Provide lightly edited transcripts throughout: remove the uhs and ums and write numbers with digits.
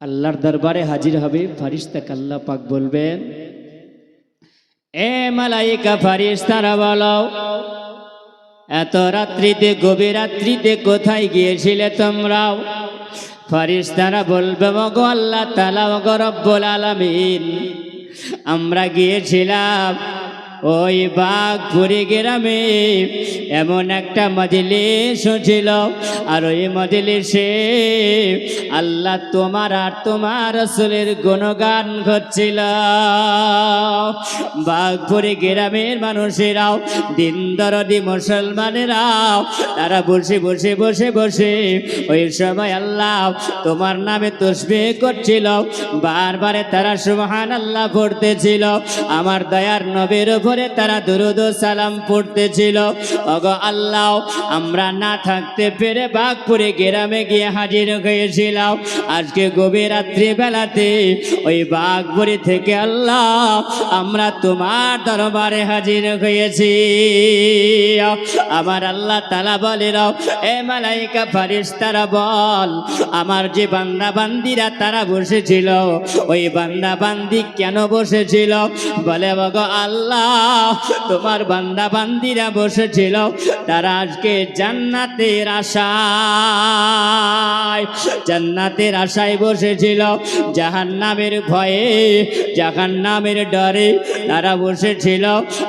আল্লাহর দরবারে হাজির হবে ফেরেশতাকে আল্লাহ পাক বলবেন, এ মালায়েকা ফেরেশতারা বলো, এত রাত্রিতে গভীর রাত্রিতে কোথায় গিয়েছিলে তোমরা? ফেরেশতারা বলবে, ওগো আল্লাহ তাআলা, ওগো রব্বুল আলামিন, আমরা গিয়েছিলাম ওই বাঘপুরি গ্রামে। এমন একটা মজলিস ছিল, আর ওই মজলিসে আল্লাহ তোমার আর তোমার রাসূলের গুণগান করছিল। বাঘপুরি গ্রামের মানুষেরাও, দিন দরদি মুসলমানেরাও, তারা বসে বসে বসে বসে ওই সময় আল্লাহ তোমার নামে তাসবিহ করছিল। বারবারে তারা সুবহানাল্লাহ পড়তেছিল। আমার দয়ার নবীর উপরে তারা দুরূদ ও সালাম পড়তেছিল। ওগো আল্লাহ, আমরা না থাকতে পেরে বাঘপুরে গ্রামে গিয়ে হাজির হয়েছিলাম। আজকে গভীর রাত্রি বেলাতে ওই বাঘপুরি থেকে আল্লাহ আমরা তোমার দরবারে হাজির হয়েছি। আমার আল্লাহ তাআলা বলেন, এ মালায়েকা ফেরেশতারা বল, আমার যে বান্দা বান্দিরা তারা বসেছিল, ওই বান্দা বান্দি কেন বসেছিল? বলে, ওগো আল্লাহ, তোমার বান্দা বান্দিরা বসেছিল তারা আজকে জান্নাতের আশায় বসেছিল। জাহান্নামের ভয়ে, জাহান্নামের ডরে তারা বসেছিল।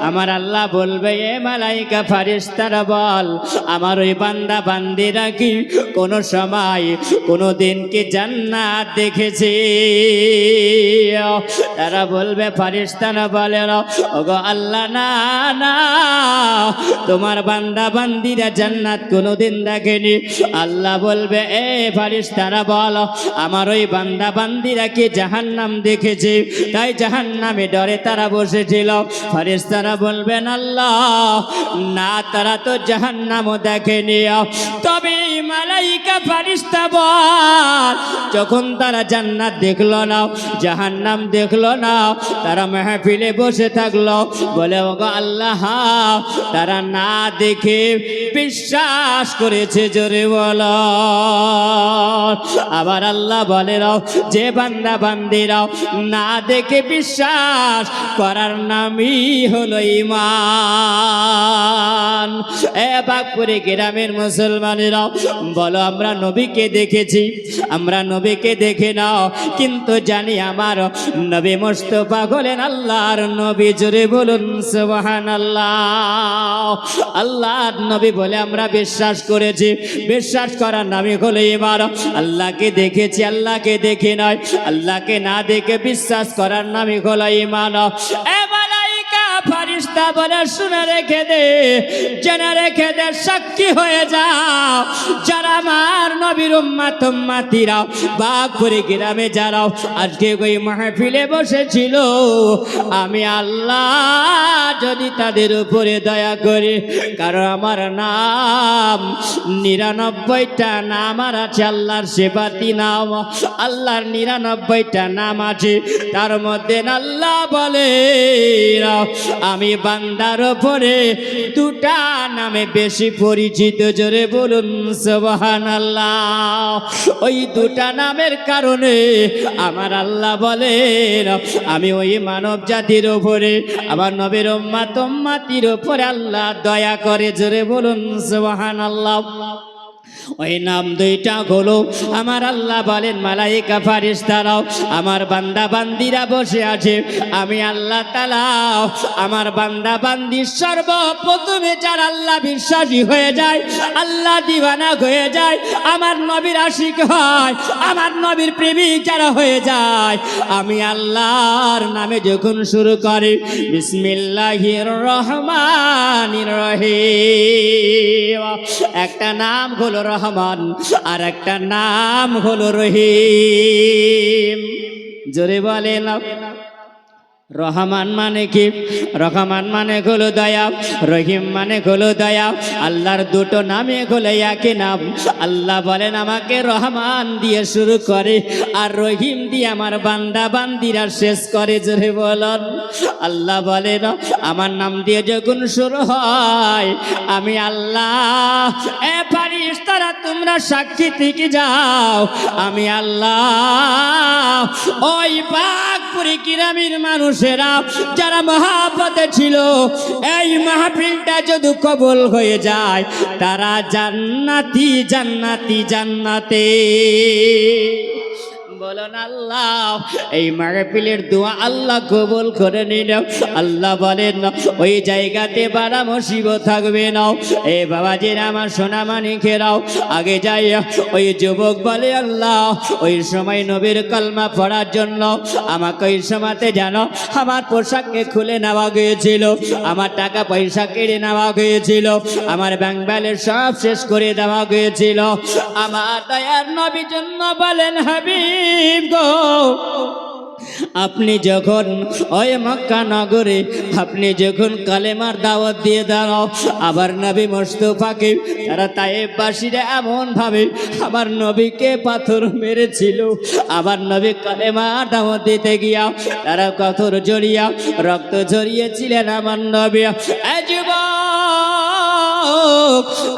আমার আল্লাহ বলবে, এ মালায়েকা ফেরেশতারা বল, আমার ওই বান্দা বান্দিরা কি কোনো সময় কোনো দিন কি জান্নাত দেখেছে? তারা বলবে, ফেরেশতারা বলে, ওগো আল্লাহ, না না, তোমার বান্দা বান্দিরা জান্নাত কোনোদিন দেখেনি। আল্লাহ বলবে, এ ফেরেশতারা বল, আমার ওই বান্দা বান্দিরা কি জাহান্নাম দেখেছে? তাই জাহান্নামে ডরে তারা বসেছিল। ফেরেশতারা বলবেন, আল্লাহ না, তারা তো জাহান্নামও দেখেনি। তবে মালায়েকা ফেরেশতা বল, যখন তারা জান্নাত দেখলো না, জাহান্নাম দেখলো না, তারা মাহফিলে বসে থাকলো। বলে, ওগো আল্লাহ, তারা না দেখে বিশ্বাস করেছে, জোরে বলো। আবার আল্লাহ বলে, যে বান্দা বান্দিরা না দেখে বিশ্বাস করার নামই হলো ঈমান। এ বাঘপুরি গ্রামের মুসলমানেরা বলো, আমরা নবীকে দেখেছি, আমরা নবীকে দেখে নাও, কিন্তু জানি আমার নবী মুস্তাফা হলেন আল্লাহর নবী, জোরে বলুন সুবহানাল্লাহ। আল্লাহর নবী বলে আমরা বিশ্বাস করেছি, বিশ্বাস করার নামই হলো ঈমান। আল্লাহকে দেখেছি, আল্লাহকে দেখে নয়, আল্লাহকে না দেখে বিশ্বাস করার নামই হলো ঈমান। এ মালায়েকা ফেরেশতা বলে, শুনে রেখে দে, জেনে রেখে দে, সাক্ষী হয়ে যাও, যারা আমার নবীর উম্মত উম্মতিরা বাঘপুরি গ্রামে যারা আজকে ওই মাহফিলে বসেছিল, আমি আল্লাহ যদি তাদের উপরে দয়া করি, কারণ আমার নাম 99টা নাম আর আছে, আল্লাহর সেবাতি নাম, আল্লাহর 99টা নাম আছে, তার মধ্যে আল্লাহ বলে, আমি বান্দার উপরে 2টা নামে বেশি পরিচিত, জোরে বলুন সুবহানাল্লাহ। ওই 2টা নামের কারণে আমার আল্লাহ বলেন, আমি ওই মানব জাতির উপরে, আমার নবীর উম্মত উম্মতির উপরে আল্লাহ দয়া করে, জোরে বলুন সুবহানাল্লাহ। ওই নাম 2টা হলো, আমার আল্লাহ বলেন, মালায়েকা ফেরেশতারাও আমার বান্দা বান্দিরা বসে আছে, আমি আল্লাহ তাআলা আমার বান্দা বান্দি সর্বপ্রথমে যারা আল্লাহ বিশ্বাসী হয়ে যায়, আল্লাহ দিওয়ানা হয়ে যায়, আমার নবীর আশিক হয়, আমার নবীর প্রেমিক যারা হয়ে যায়, আমি আল্লাহর নামে যখন শুরু করে বিসমিল্লাহির রহমানির রহিম, একটা নাম হলো রহমান, আর একটা নাম হলো রহিম, জোরে বলেন। রহমান মানে কি? রহমান মানে হলো দয়া, রহিম মানে হলো দয়া। আল্লাহর দুটো নামে হলো একই নাম। আল্লাহ বলেন আমাকে রহমান দিয়ে শুরু করে আর রহিম দিয়ে আমার বান্দা বান্দিরা শেষ করে। জোরে বলুন। আল্লাহ বলেন আমার নাম দিয়ে যখন শুরু হয় আমি আল্লাহ, এ ফারিস্তারা তোমরা সাক্ষী থেকে যাও, আমি আল্লাহ ওই পাকপুরি গ্রামের মানুষেরা যারা মহাপদে ছিল, এই মাহফিলটা যদি কবুল হয়ে যায় তারা জান্নাতি জান্নাতি জান্নাতে। বলুন আল্লাহ এই মাহফিলের দোয়া আল্লাহ কবুল করে নিন। আল্লাহ বলেন ওই জায়গাতে বাড়া মুসিবত থাকবে না। এ বাবাজিরা আমার সোনা মানিকেরাও আগে যাই। ওই যুবক বলে আল্লাহ ওই সময় নবীর কলমা পড়ার জন্য আমাকে ওই সময়তে জানো আমার পোশাককে খুলে নেওয়া গিয়েছিল, আমার টাকা পয়সা কেড়ে নেওয়া গিয়েছিল, আমার ব্যাংক ব্যালেন্স সব শেষ করে দেওয়া গিয়েছিল। আমার দয়ার নবী জন্য বলেন হাবিব গো, আপনি যখন ওই মক্কা নগরে আপনি যখন কালেমার দাওয়াত দিয়ে দাও, আবার নবী মুস্তাফাকে তারা তায়েফবাসীরা এমন ভাবে আমার নবীকে পাথর মেরেছিল, আবার নবী কালেমার দাওয়াত দিতে গিয়া তারা পাথর জড়িয়া রক্ত ঝরিয়েছিলেন আমার নবী।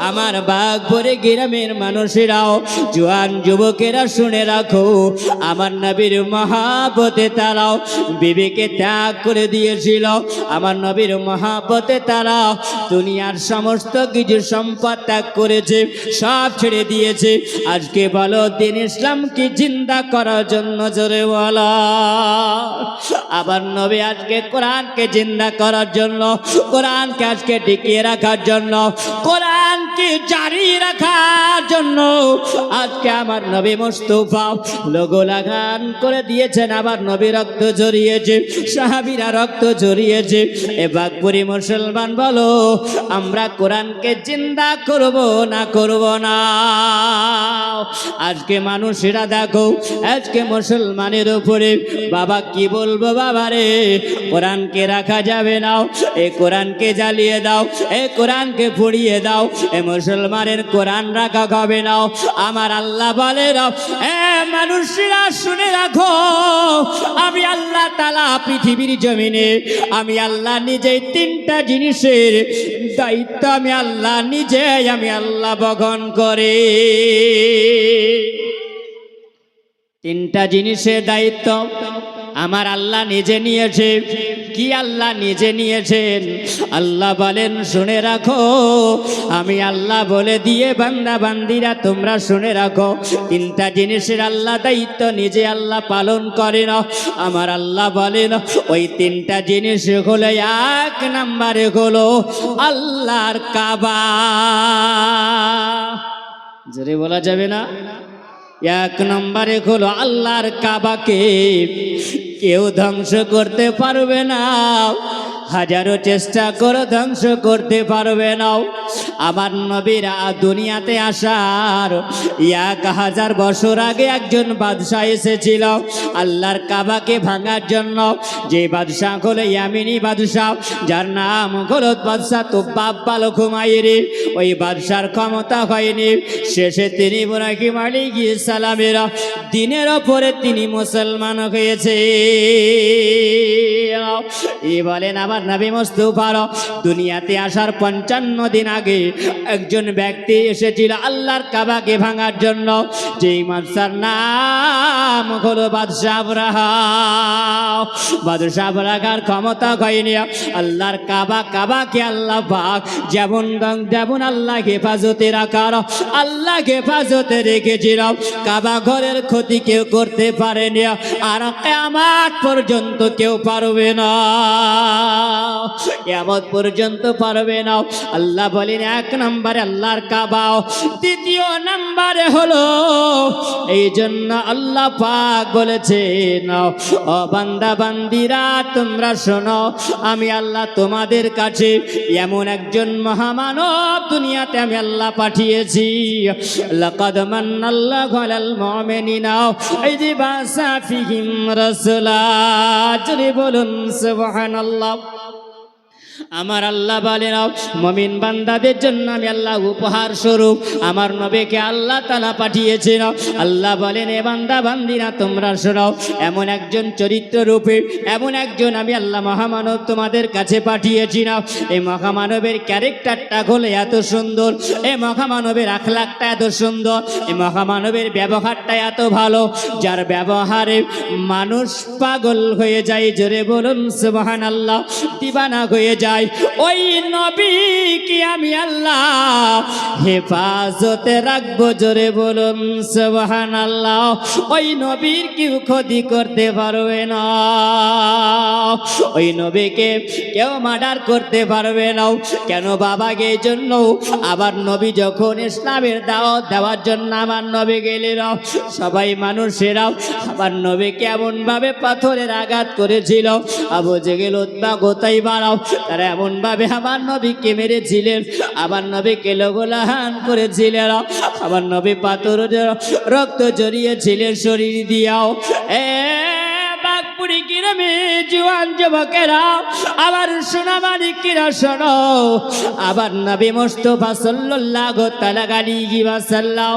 আমার বাগপুরে গ্রামের মানুষেরাও জোয়ান যুবকেরা শুনে রাখো, আমার নবীর মহাব্বতে তারাও বিবিকে ত্যাগ করে দিয়েছিল, আমার নবীর মহাব্বতে তারা দুনিয়ার সমস্ত কিছু সম্পদ ত্যাগ করেছে, সব ছেড়ে দিয়েছে। আজকে বলো দিন ইসলামকে জিন্দা করার জন্য, জোরে বলো। আবার নবী আজকে কোরআনকে জিন্দা করার জন্য, কোরআনকে আজকে টিকিয়ে রাখার জন্য, কোরআনকে জারি রাখার জন্য আজকে আমার নবী মুস্তাফা লোগো লাগান করে দিয়েছেন। আবার নবী রক্ত ঝরিয়েছে, সাহাবীরা রক্ত ঝরিয়েছে। এ বাগপুরি মুসলমান বলো আমরা কোরআনকে জিন্দা করব না করব না? আজকে মানুষেরা দেখো আজকে মুসলমানের উপরে বাবা কি বলবো বাবারে, কোরআনকে রাখা যাবে না, এই কোরআনকে জ্বালিয়ে দাও, এই কোরআনকে পুড়িয়ে দাও, এ মুসলমানের কোরআন রাখা হবে না। আমার আল্লাহ বলে এ মানুষেরা শুনে রাখো, আমি আল্লাহ তাআলা পৃথিবীর জমিনে আমি আল্লাহ নিজেই তিনটা জিনিসের দায়িত্ব আমি আল্লাহ নিজে আমি আল্লাহ বহন করে। তিনটা জিনিসের দায়িত্ব আমার আল্লাহ নিজে নিয়েছে। কি আল্লাহ নিজে নিয়েছেন? আল্লাহ বলেন শুনে রাখো, আমি আল্লাহ বলে দিয়ে বান্দা বান্দিরা তোমরা শুনে রাখো, তিনটা জিনিসের আল্লাহ দায়িত্ব নিজে আল্লাহ পালন করে না। আমার আল্লাহ বলেন ওই তিনটা জিনিস হলো, এক নম্বরে হলো আল্লাহর কাবা। জোরে বলা যাবে না? এক নম্বরে হলো আল্লাহর কাবাকে কেউ ধ্বংস করতে পারবে না, হাজারো চেষ্টা করে ধ্বংস করতে পারবে না। আমার নবীরা দুনিয়াতে আসার 1000 বছর আগে একজন বাদশাহ এসেছিল আল্লাহর কাবাকে ভাঙার জন্য। যে বাদশাহ হলো ইয়ামিনী বাদশাহ, যার নাম হলো বাদশাহ তুব্বাব বালক হুমায়ুনি। ওই বাদশার ক্ষমতা হয়নি, শেষে তিনি ইব্রাহিম আলাইহিস সালামের দিনের ওপরে তিনি মুসলমান হয়েছে। বলেন আমার নবী মুস্তাফা দুনিয়াতে আসার 55 দিন আগে একজন ব্যক্তি এসেছিল আল্লাহর কাবাকে ভাঙার জন্য, যেই বাদশার নাম হলো বাদশাহ আবরাহা। বাদশাহ আবরাহার ক্ষমতা হয়নি আল্লাহর কাবাকে আল্লাহ পাক যেমন আল্লাহ হেফাজতে রাখার আল্লাহ হেফাজতে রেখেছিল। কাবা ঘরের ক্ষতি কেউ করতে পারেনি, আর কিয়ামত পর্যন্ত কেউ পারবে না। কিয়ামত পর্যন্ত পারবে না। আল্লাহ বলেন, এক নম্বরে আল্লাহর কাবা, দ্বিতীয় নম্বরে হলো এই জন্য আল্লাহ পাক বলেছেন, ও বান্দা বান্দিরা তোমরা শোনো, আমি আল্লাহ তোমাদের কাছে এমন একজন মহামানব দুনিয়াতে আমি আল্লাহ পাঠিয়েছি। লাকাদ মান্নাল্লাহু আলাল মুমিনিনা ইয বাসা ফিহিম রাসূলা। জোরে বলুন সুবহানাল্লাহ। আমার আল্লাহ বলেন, মুমিন বান্দাদের জন্য আমি আল্লাহ উপহার স্বরূপ আমার নবীকে আল্লাহ তাআলা পাঠিয়েছেন। আল্লাহ বলেন, এ বান্দা বান্দিরা তোমরা শোনো, এমন একজন চরিত্র রূপে এমন একজন আমি আল্লাহ মহামানব তোমাদের কাছে পাঠিয়েছি না। এই মহামানবের ক্যারেক্টারটা হলো এত সুন্দর, এই মহামানবের আখলাকটা এত সুন্দর, এই মহামানবের ব্যবহারটা এত ভালো, যার ব্যবহারে মানুষ পাগল হয়ে যায়। জোরে বলুন সুবহানাল্লাহ। দিবানা হয়ে যায়। ওই নবীকে আমি আল্লাহ হেফাজতে রাখবো। জোরে বলুন সুবহানাল্লাহ। ওই নবীর কেউ ক্ষতি করতে পারবে না, ওই নবীকে কেউ মার্ডার করতে পারবে না। কেন বাবাকে এই জন্য আবার নবী যখন ইসলামের দাওয়াত দেওয়ার জন্য আমার নবী গেলেন, সবাই মানুষেরা আবার নবীকে এমন ভাবে পাথরের আঘাত করেছিল, আবু জেহেল উতবা গোতাইবা তারা এমন ভাবে আমার নবীকে মেরেছিলেন, আবার নবীকে লঘুলাহান করেছিলেন, আবার নবী পাথর রক্ত জড়িয়েছিলেন শরীর দিয়াও। বাগপুরি গ্রামে জওয়ান যুবকেরা আবার সোনামানিকেরা শোনো, আবার নবী মুস্তাফা সাল্লাল্লাহু তাআলা আলাইহি ওয়াসাল্লাম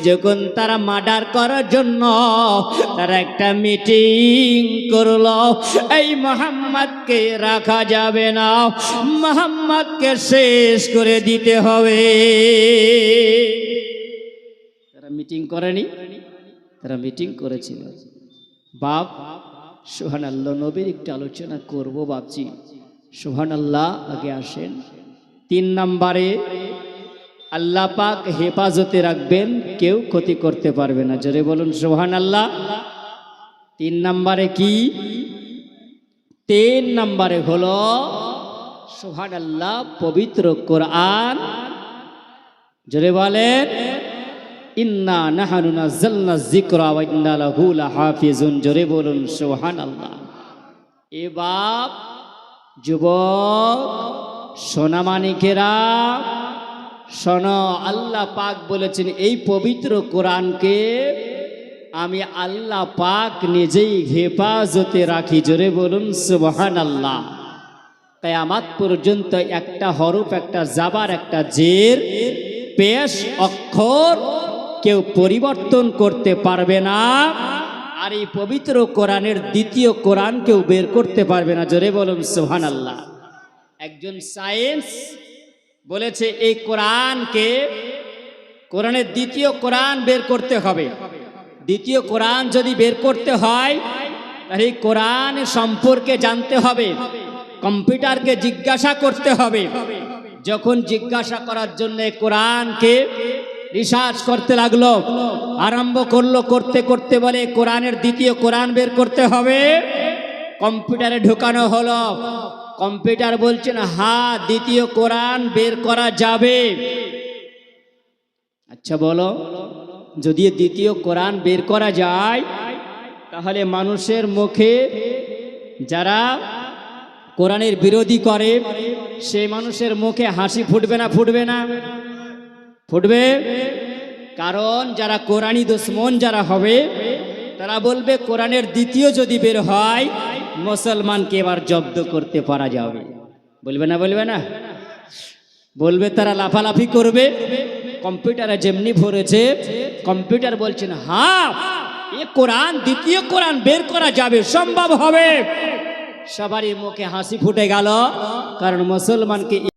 যখন তারা মার্ডার করার জন্য তারা একটা মিটিং করলো, এই মুহাম্মদকে রাখা যাবে না, মুহাম্মদকে শেষ করে দিতে হবে। তারা মিটিং করেনি, তারা মিটিং করেছিল। বাপ সুবহানাল্লাহ, নবীর একটু আলোচনা করব ভাবছি। সুবহানাল্লাহ। আগে আসেন। 3 নম্বরে আল্লাহ পাক হেফাজতে রাখবেন, কেউ ক্ষতি করতে পারবে না। জোরে বলুন সুবহানাল্লাহ। 3 নম্বরে কি? 3 নম্বরে হলো সুবহানাল্লাহ পবিত্র কোরআন। জোরে বলেন, ইন্না নাহনু নাযালনা যিকরা ওয়া ইন্না লাহু লাহাফিজুন। জোরে বলুন সুবহানাল্লাহ। এ বাপ, যুবক, সোনামানিকেরা শোনো, আল্লাহ পাক বলেছেন এই পবিত্র কোরআনকে আমি আল্লাহ পাক নিজেই হেফাজতে রাখি। জোরে বলুন সুবহানাল্লাহ। কিয়ামত পর্যন্ত একটা হরফ, একটা জাবার, একটা জের, পেশ, অক্ষর কেউ পরিবর্তন করতে পারবে না। আর এই পবিত্র কোরআনের দ্বিতীয় কোরআন কেউ বের করতে পারবে না। জোরে বলুন সুবহানাল্লাহ। একজন সায়েন্স বলেছে এই কোরআনকে, কোরআনের দ্বিতীয় কোরআন বের করতে হবে। দ্বিতীয় কোরআন যদি বের করতে হয় তাহলে এই কোরআন সম্পর্কে জানতে হবে, কম্পিউটারকে জিজ্ঞাসা করতে হবে। যখন জিজ্ঞাসা করার জন্য কোরআনকে রিসার্চ করতে লাগলো, আরম্ভ করলো, করতে করতে বলে কোরআনের দ্বিতীয় কোরআন বের করতে হবে। কম্পিউটারে ঢোকানো হলো, কম্পিউটার বলছেন হ্যাঁ দ্বিতীয় কোরআন বের করা যাবে। আচ্ছা বলো, যদি দ্বিতীয় কোরআন বের করা যায় তাহলে মানুষের মুখে যারা কোরআনের বিরোধী করে সেই মানুষের মুখে হাসি ফুটবে না? ফুটবে না? ফুটবে। কারণ যারা কোরআনী দুশমন যারা হবে তারা বলবে কোরআনের দ্বিতীয় যদি বের হয় মুসলমানকে এবার জব্দ করতে পারা যাবে। বলবে না? বলবে না? বলবে, তারা লাফালাফি করবে। কম্পিউটারে যেমনি ভরেছে, কম্পিউটার বলছেন হ্যাঁ এ কোরআন দ্বিতীয় কোরআন বের করা যাবে, সম্ভব হবে। সবারই মুখে হাসি ফুটে গেল, কারণ মুসলমানকে